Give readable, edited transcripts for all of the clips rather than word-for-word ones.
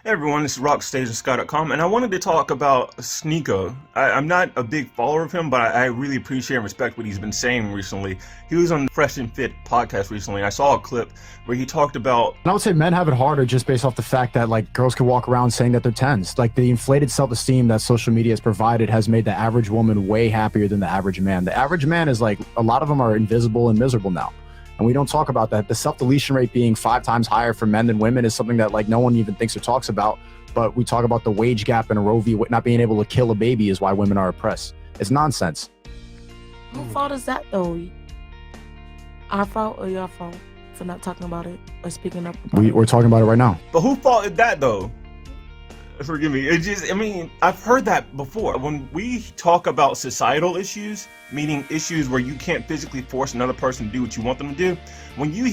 Hey everyone, this is RockStageandSky.com, and I wanted to talk about Sneako. I'm not a big follower of him, but I really appreciate and respect what he's been saying recently. He was on the Fresh and Fit podcast recently, and I saw a clip where he talked about... And I would say men have it harder just based off the fact that, like, girls can walk around saying that they're 10s. Like, the inflated self-esteem that social media has provided has made the average woman way happier than the average man. The average man is, like, a lot of them are invisible and miserable now. And we don't talk about that. The self-deletion rate being 5 times higher for men than women is something that, like, no one even thinks or talks about. But we talk about the wage gap and a Roe v. not being able to kill a baby is why women are oppressed. It's nonsense. Whose fault is that, though? Our fault or your fault for not talking about it or speaking up about it? We're talking about it right now. But whose fault is that, though? Forgive me. I've heard that before. When we talk about societal issues, meaning issues where you can't physically force another person to do what you want them to do, when we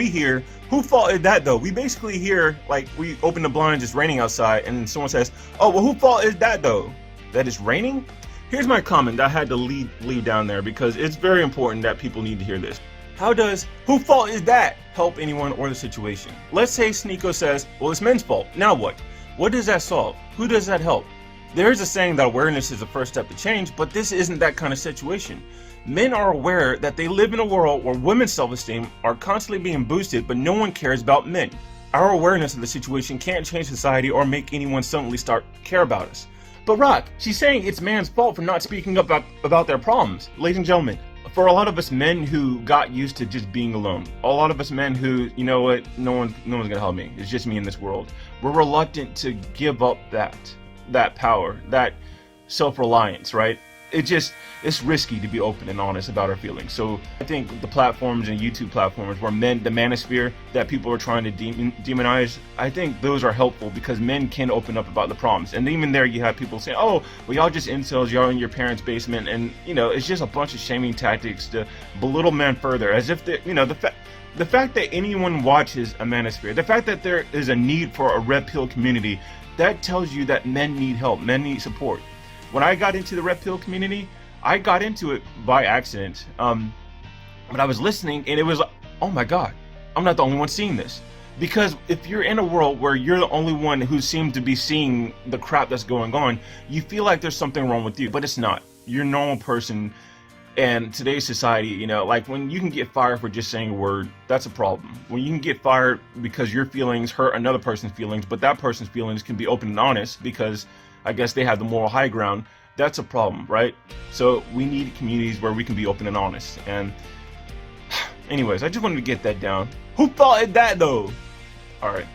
hear, whose fault is that, though? We basically hear, like, we open the blinds, it's raining outside, and someone says, oh, well, whose fault is that, though? That it's raining? Here's my comment that I had to leave down there because it's very important that people need to hear this. How does whose fault is that help anyone or the situation? Let's say Sneako says, well, it's men's fault. Now what? What does that solve? Who does that help? There's a saying that awareness is the first step to change, but this isn't that kind of situation. Men are aware that they live in a world where women's self-esteem are constantly being boosted, but no one cares about men. Our awareness of the situation can't change society or make anyone suddenly start care about us. But Rock, she's saying it's man's fault for not speaking up about their problems. Ladies and gentlemen, for a lot of us men who got used to just being alone, a lot of us men who, you know what, no one's gonna help me, it's just me in this world, we're reluctant to give up that power, that self-reliance, right? It's risky to be open and honest about our feelings. So I think the platforms and YouTube platforms where the Manosphere that people are trying to demonize, I think those are helpful because men can open up about the problems. And even there you have people saying, oh, well, y'all just incels, y'all in your parents' basement. And, you know, it's just a bunch of shaming tactics to belittle men further, as if, the fact that anyone watches a Manosphere, the fact that there is a need for a red pill community, that tells you that men need help, men need support. When I got into the red pill community, I got into it by accident. But I was listening and it was like, oh my God, I'm not the only one seeing this. Because if you're in a world where you're the only one who seems to be seeing the crap that's going on, you feel like there's something wrong with you, but it's not. You're a normal person. And today's society, you know, like when you can get fired for just saying a word, that's a problem. When you can get fired because your feelings hurt another person's feelings, but that person's feelings can be open and honest because I guess they have the moral high ground, that's a problem, right? So we need communities where we can be open and honest. And anyways, I just wanted to get that down. Who thought of that though? All right.